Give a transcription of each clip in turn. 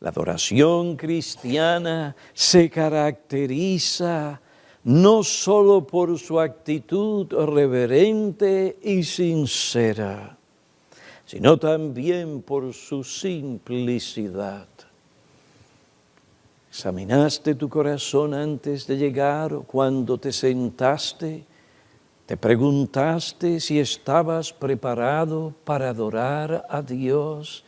La adoración cristiana se caracteriza no solo por su actitud reverente y sincera, sino también por su simplicidad. ¿Examinaste tu corazón antes de llegar o cuando te sentaste? ¿Te preguntaste si estabas preparado para adorar a Dios?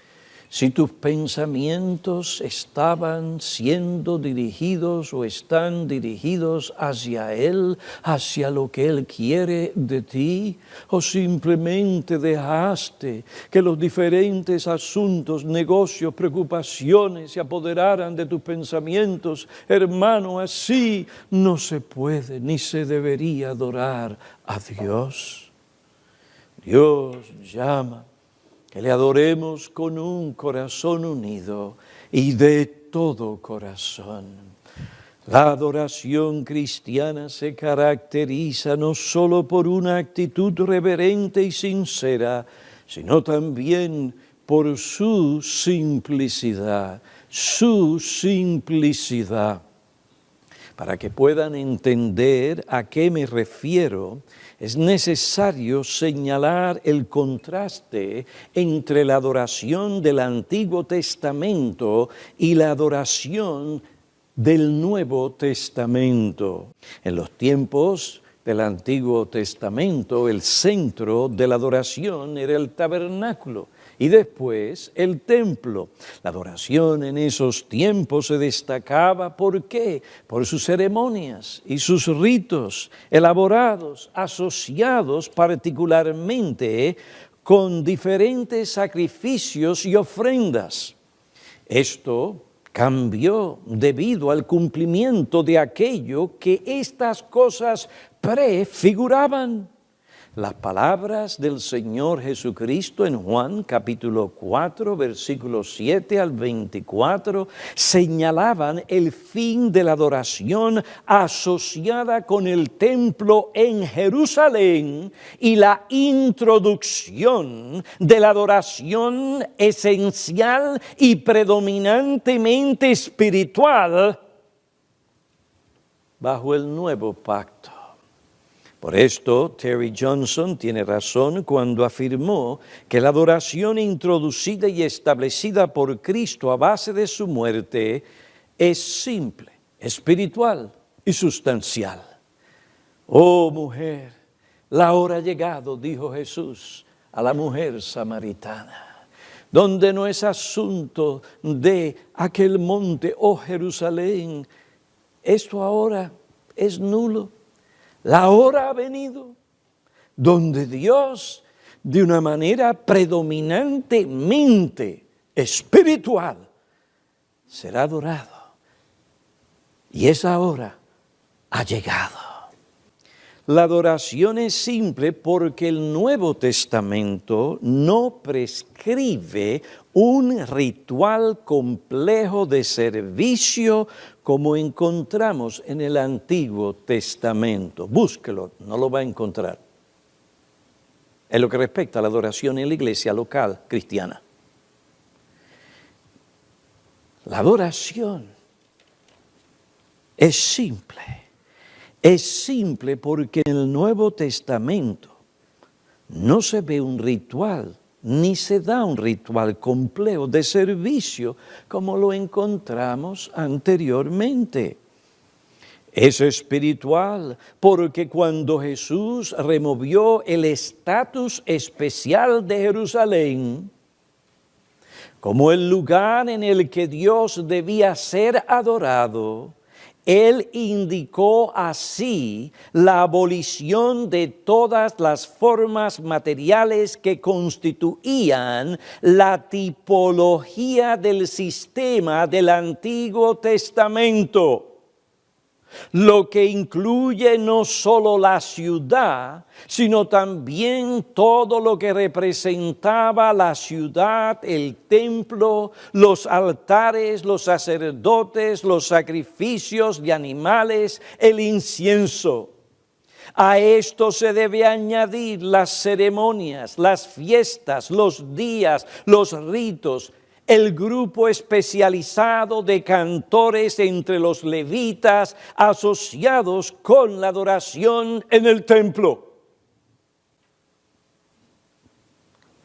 Si tus pensamientos estaban siendo dirigidos o están dirigidos hacia Él, hacia lo que Él quiere de ti, o simplemente dejaste que los diferentes asuntos, negocios, preocupaciones se apoderaran de tus pensamientos. Hermano, así no se puede ni se debería adorar a Dios. Dios llama que le adoremos con un corazón unido y de todo corazón. La adoración cristiana se caracteriza no solo por una actitud reverente y sincera, sino también por su simplicidad. Su simplicidad. Para que puedan entender a qué me refiero, es necesario señalar el contraste entre la adoración del Antiguo Testamento y la adoración del Nuevo Testamento. En los tiempos del Antiguo Testamento, el centro de la adoración era el tabernáculo y después el templo. La adoración en esos tiempos se destacaba, ¿por qué? Por sus ceremonias y sus ritos elaborados, asociados particularmente con diferentes sacrificios y ofrendas. Esto cambió debido al cumplimiento de aquello que estas cosas prefiguraban. Las palabras del Señor Jesucristo en Juan capítulo 4, versículos 7 al 24, señalaban el fin de la adoración asociada con el templo en Jerusalén y la introducción de la adoración esencial y predominantemente espiritual bajo el nuevo pacto. Por esto, Terry Johnson tiene razón cuando afirmó que la adoración introducida y establecida por Cristo a base de su muerte es simple, espiritual y sustancial. Oh mujer, la hora ha llegado, dijo Jesús a la mujer samaritana, donde no es asunto de aquel monte, oh Jerusalén, esto ahora es nulo. La hora ha venido donde Dios, de una manera predominantemente espiritual, será adorado. Y esa hora ha llegado. La adoración es simple porque el Nuevo Testamento no prescribe un ritual complejo de servicio como encontramos en el Antiguo Testamento. Búsquelo, no lo va a encontrar. En lo que respecta a la adoración en la iglesia local cristiana. La adoración es simple. Es simple porque en el Nuevo Testamento no se ve un ritual, ni se da un ritual complejo de servicio como lo encontramos anteriormente. Es espiritual porque cuando Jesús removió el estatus especial de Jerusalén como el lugar en el que Dios debía ser adorado, Él indicó así la abolición de todas las formas materiales que constituían la tipología del sistema del Antiguo Testamento, lo que incluye no solo la ciudad, sino también todo lo que representaba la ciudad, el templo, los altares, los sacerdotes, los sacrificios de animales, el incienso. A esto se debe añadir las ceremonias, las fiestas, los días, los ritos, el grupo especializado de cantores entre los levitas asociados con la adoración en el templo.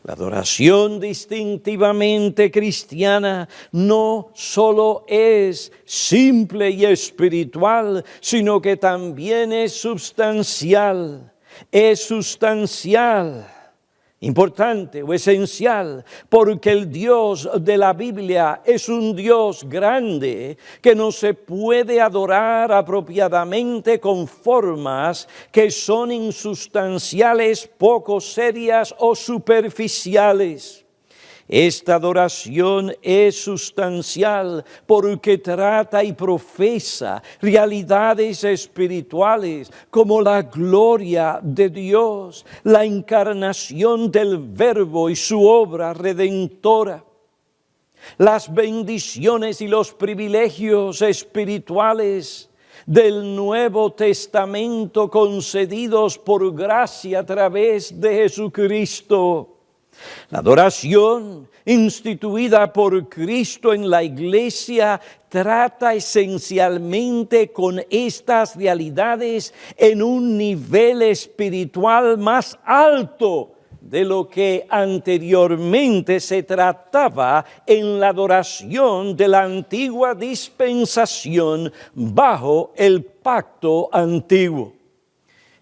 La adoración distintivamente cristiana no solo es simple y espiritual, sino que también es sustancial. Es sustancial, importante o esencial, porque el Dios de la Biblia es un Dios grande que no se puede adorar apropiadamente con formas que son insustanciales, poco serias o superficiales. Esta adoración es sustancial porque trata y profesa realidades espirituales como la gloria de Dios, la encarnación del Verbo y su obra redentora, las bendiciones y los privilegios espirituales del Nuevo Testamento concedidos por gracia a través de Jesucristo. La adoración instituida por Cristo en la Iglesia trata esencialmente con estas realidades en un nivel espiritual más alto de lo que anteriormente se trataba en la adoración de la antigua dispensación bajo el pacto antiguo.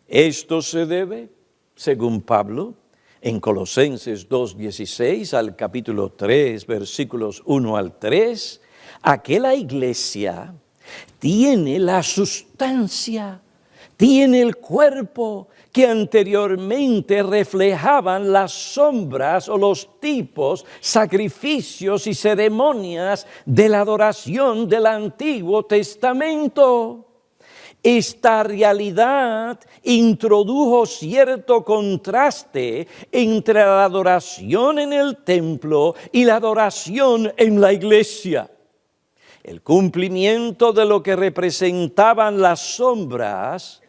Esto se debe, según Pablo, en Colosenses 2:16 al capítulo 3, versículos 1 al 3, a que la iglesia tiene la sustancia, tiene el cuerpo que anteriormente reflejaban las sombras o los tipos, sacrificios y ceremonias de la adoración del Antiguo Testamento. Esta realidad introdujo cierto contraste entre la adoración en el templo y la adoración en la iglesia. El cumplimiento de lo que representaban las sombras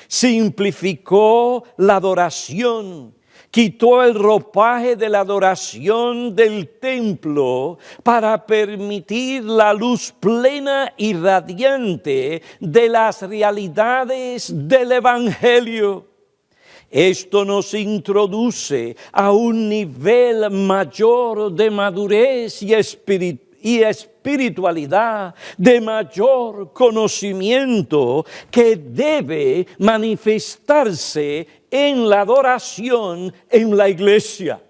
simplificó la adoración, quitó el ropaje de la adoración del templo para permitir la luz plena y radiante de las realidades del Evangelio. Esto nos introduce a un nivel mayor de madurez y espiritualidad, de mayor conocimiento que debe manifestarse en la adoración en la iglesia.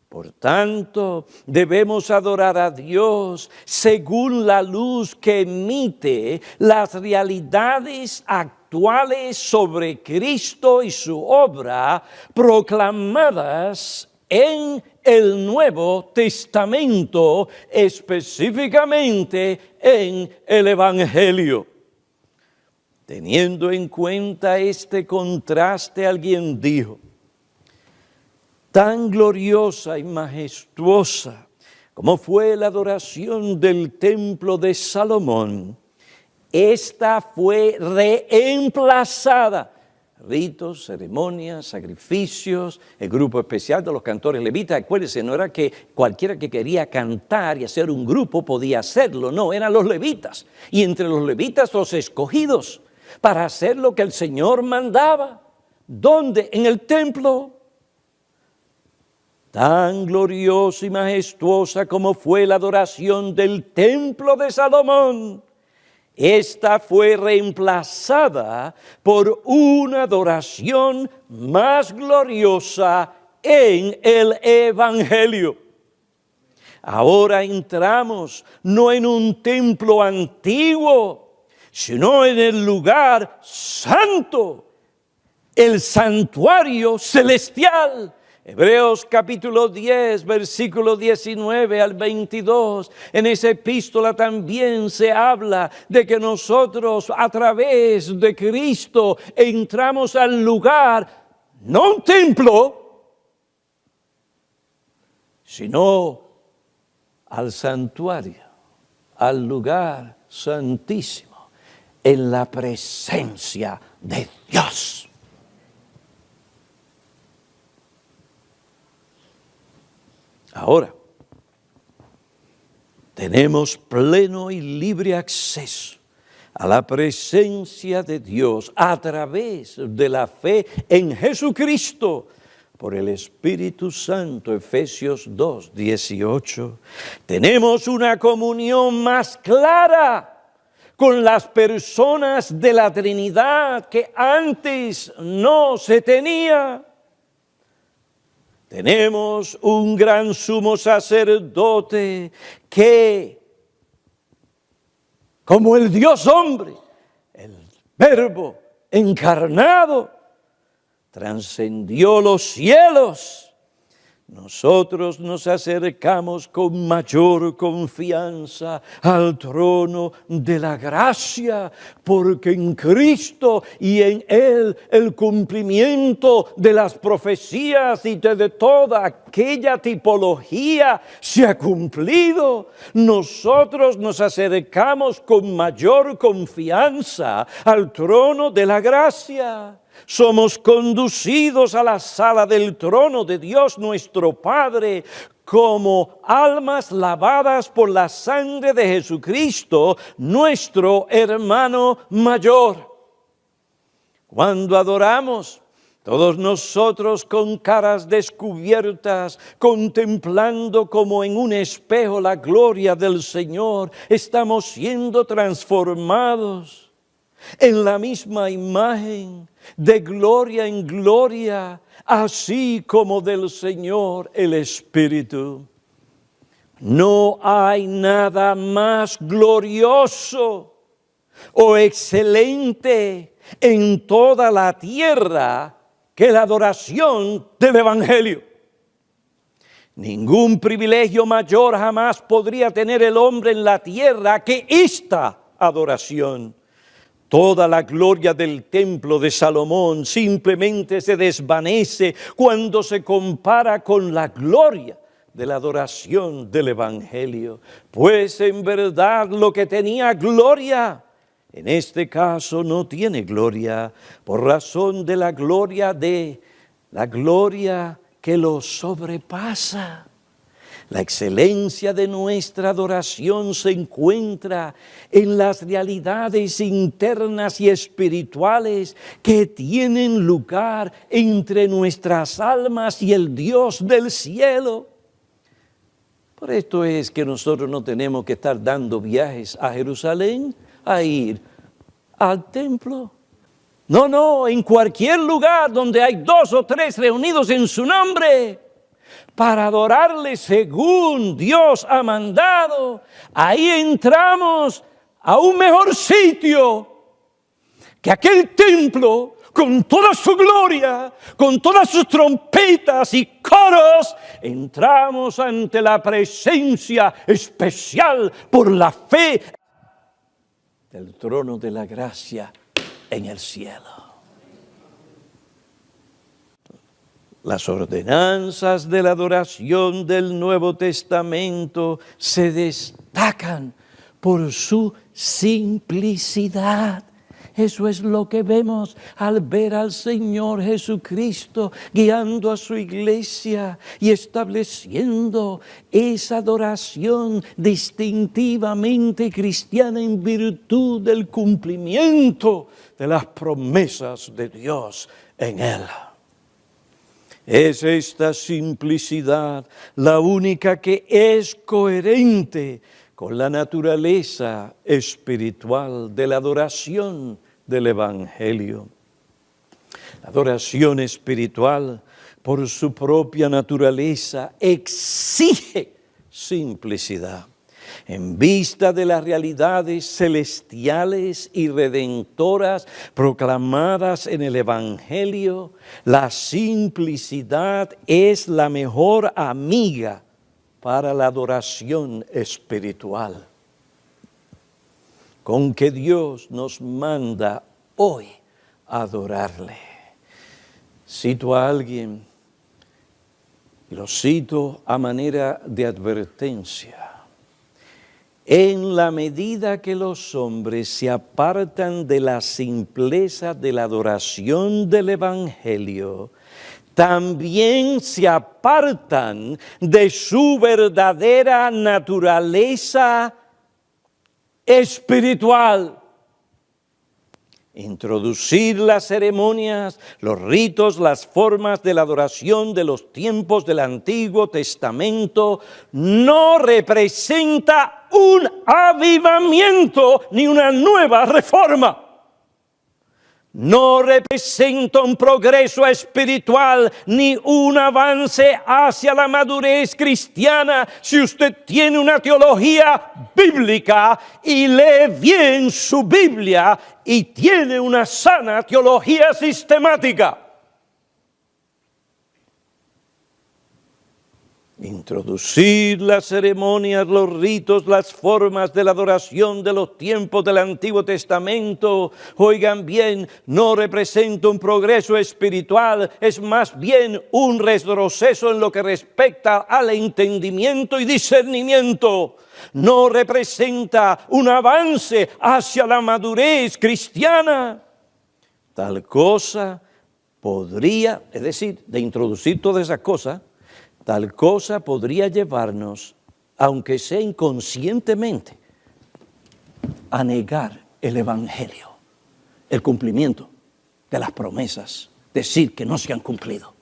Por tanto, debemos adorar a Dios según la luz que emite las realidades actuales sobre Cristo y su obra proclamadas en el Nuevo Testamento, específicamente en el Evangelio. Teniendo en cuenta este contraste, alguien dijo: tan gloriosa y majestuosa como fue la adoración del templo de Salomón, esta fue reemplazada. Ritos, ceremonias, sacrificios, el grupo especial de los cantores levitas. Acuérdense, no era que cualquiera que quería cantar y hacer un grupo podía hacerlo, no, eran los levitas. Y entre los levitas los escogidos para hacer lo que el Señor mandaba. ¿Dónde? En el templo. Tan gloriosa y majestuosa como fue la adoración del templo de Salomón, esta fue reemplazada por una adoración más gloriosa en el Evangelio. Ahora entramos no en un templo antiguo, sino en el lugar santo, el santuario celestial. Hebreos capítulo 10, versículo 19 al 22. En esa epístola también se habla de que nosotros a través de Cristo entramos al lugar, no un templo, sino al santuario, al lugar santísimo, en la presencia de Dios. Ahora, tenemos pleno y libre acceso a la presencia de Dios a través de la fe en Jesucristo por el Espíritu Santo, Efesios 2:18. Tenemos una comunión más clara con las personas de la Trinidad que antes no se tenía. Tenemos un gran sumo sacerdote que, como el Dios hombre, el Verbo encarnado, trascendió los cielos. Nosotros nos acercamos con mayor confianza al trono de la gracia, porque en Cristo y en Él el cumplimiento de las profecías y de toda aquella tipología se ha cumplido. Nosotros nos acercamos con mayor confianza al trono de la gracia. Somos conducidos a la sala del trono de Dios nuestro Padre como almas lavadas por la sangre de Jesucristo, nuestro hermano mayor. Cuando adoramos, todos nosotros con caras descubiertas, contemplando como en un espejo la gloria del Señor, estamos siendo transformados en la misma imagen, de gloria en gloria, así como del Señor el Espíritu. No hay nada más glorioso o excelente en toda la tierra que la adoración del Evangelio. Ningún privilegio mayor jamás podría tener el hombre en la tierra que esta adoración. Toda la gloria del templo de Salomón simplemente se desvanece cuando se compara con la gloria de la adoración del Evangelio. Pues en verdad lo que tenía gloria, en este caso no tiene gloria, por razón de la gloria que lo sobrepasa. La excelencia de nuestra adoración se encuentra en las realidades internas y espirituales que tienen lugar entre nuestras almas y el Dios del cielo. Por esto es que nosotros no tenemos que estar dando viajes a Jerusalén a ir al templo. No, en cualquier lugar donde hay 2 o 3 reunidos en su nombre, para adorarle según Dios ha mandado, ahí entramos a un mejor sitio que aquel templo, con toda su gloria, con todas sus trompetas y coros. Entramos ante la presencia especial por la fe del trono de la gracia en el cielo. Las ordenanzas de la adoración del Nuevo Testamento se destacan por su simplicidad. Eso es lo que vemos al ver al Señor Jesucristo guiando a su iglesia y estableciendo esa adoración distintivamente cristiana en virtud del cumplimiento de las promesas de Dios en Él. Es esta simplicidad la única que es coherente con la naturaleza espiritual de la adoración del Evangelio. La adoración espiritual, por su propia naturaleza, exige simplicidad. En vista de las realidades celestiales y redentoras proclamadas en el Evangelio, la simplicidad es la mejor amiga para la adoración espiritual. Con que Dios nos manda hoy a adorarle. Cito a alguien, y lo cito a manera de advertencia. En la medida que los hombres se apartan de la simpleza de la adoración del Evangelio, también se apartan de su verdadera naturaleza espiritual. Introducir las ceremonias, los ritos, las formas de la adoración de los tiempos del Antiguo Testamento no representa un avivamiento ni una nueva reforma. No representa un progreso espiritual ni un avance hacia la madurez cristiana. Si usted tiene una teología bíblica y lee bien su Biblia y tiene una sana teología sistemática. Introducir las ceremonias, los ritos, las formas de la adoración de los tiempos del Antiguo Testamento, oigan bien, no representa un progreso espiritual, es más bien un retroceso en lo que respecta al entendimiento y discernimiento. No representa un avance hacia la madurez cristiana. Tal cosa podría, es decir, de introducir todas esas cosas, tal cosa podría llevarnos, aunque sea inconscientemente, a negar el Evangelio, el cumplimiento de las promesas, decir que no se han cumplido.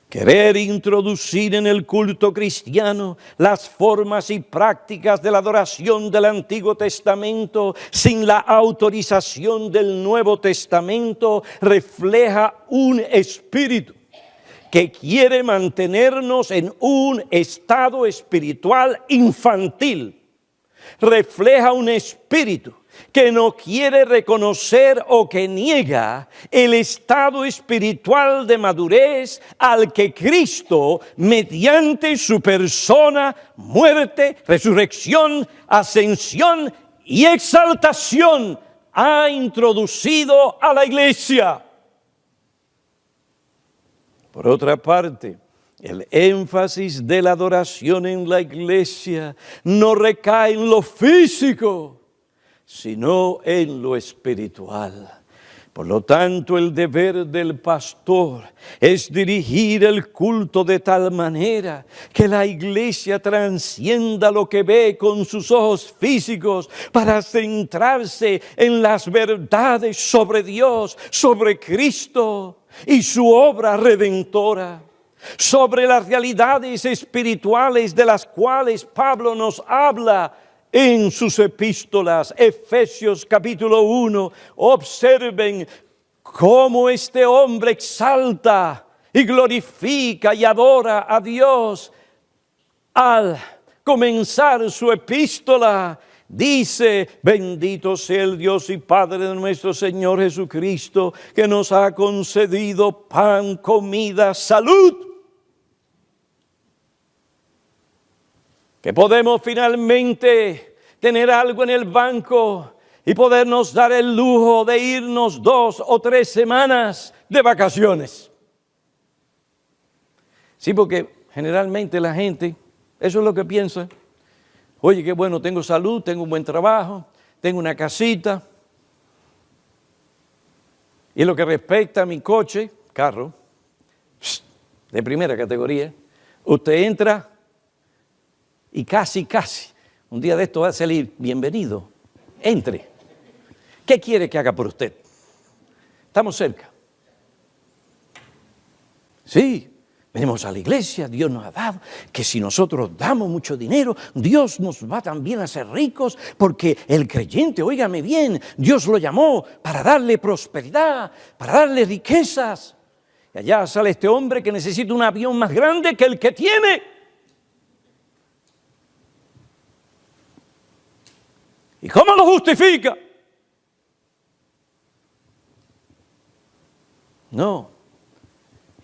Querer introducir en el culto cristiano las formas y prácticas de la adoración del Antiguo Testamento sin la autorización del Nuevo Testamento refleja un espíritu que quiere mantenernos en un estado espiritual infantil. Refleja un espíritu que no quiere reconocer o que niega el estado espiritual de madurez al que Cristo, mediante su persona, muerte, resurrección, ascensión y exaltación, ha introducido a la iglesia. Por otra parte, el énfasis de la adoración en la iglesia no recae en lo físico, sino en lo espiritual. Por lo tanto, el deber del pastor es dirigir el culto de tal manera que la iglesia transcienda lo que ve con sus ojos físicos para centrarse en las verdades sobre Dios, sobre Cristo y su obra redentora, sobre las realidades espirituales de las cuales Pablo nos habla en sus epístolas. Efesios capítulo 1, observen cómo este hombre exalta y glorifica y adora a Dios. Al comenzar su epístola, dice: bendito sea el Dios y Padre de nuestro Señor Jesucristo, que nos ha concedido pan, comida, salud. Que podemos finalmente tener algo en el banco y podernos dar el lujo de irnos 2 o 3 semanas de vacaciones. Sí, porque generalmente la gente, eso es lo que piensa. Oye, qué bueno, tengo salud, tengo un buen trabajo, tengo una casita. Y en lo que respecta a mi coche, carro, de primera categoría, usted entra y casi, un día de esto va a salir: bienvenido, entre. ¿Qué quiere que haga por usted? Estamos cerca. Sí. Venimos a la iglesia, Dios nos ha dado, que si nosotros damos mucho dinero, Dios nos va también a hacer ricos, porque el creyente, óigame bien, Dios lo llamó para darle prosperidad, para darle riquezas. Y allá sale este hombre que necesita un avión más grande que el que tiene. ¿Y cómo lo justifica? No.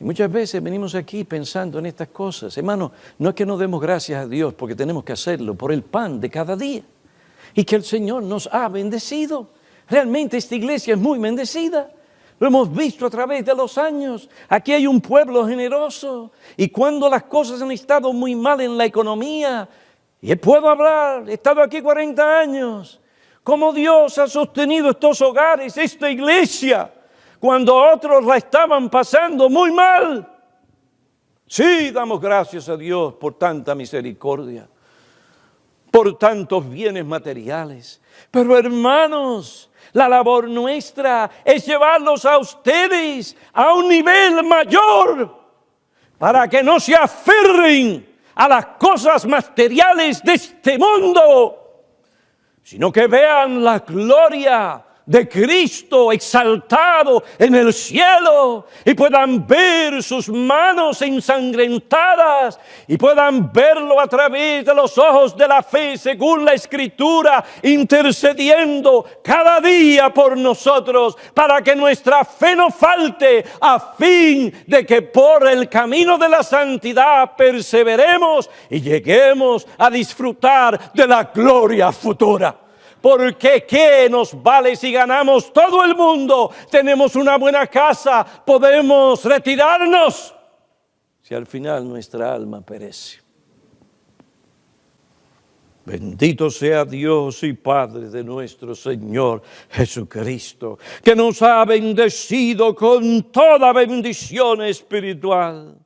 Y muchas veces venimos aquí pensando en estas cosas. Hermano, no es que no demos gracias a Dios porque tenemos que hacerlo por el pan de cada día y que el Señor nos ha bendecido. Realmente esta iglesia es muy bendecida. Lo hemos visto a través de los años. Aquí hay un pueblo generoso y cuando las cosas han estado muy mal en la economía, y puedo hablar, he estado aquí 40 años, cómo Dios ha sostenido estos hogares, esta iglesia. cuando otros la estaban pasando muy mal. Sí, damos gracias a Dios por tanta misericordia, por tantos bienes materiales. Pero hermanos, la labor nuestra es llevarlos a ustedes a un nivel mayor para que no se aferren a las cosas materiales de este mundo, sino que vean la gloria de Cristo exaltado en el cielo y puedan ver sus manos ensangrentadas y puedan verlo a través de los ojos de la fe según la Escritura, intercediendo cada día por nosotros para que nuestra fe no falte, a fin de que por el camino de la santidad perseveremos y lleguemos a disfrutar de la gloria futura. Porque ¿qué nos vale si ganamos todo el mundo? Tenemos una buena casa, podemos retirarnos, si al final nuestra alma perece. Bendito sea Dios y Padre de nuestro Señor Jesucristo, que nos ha bendecido con toda bendición espiritual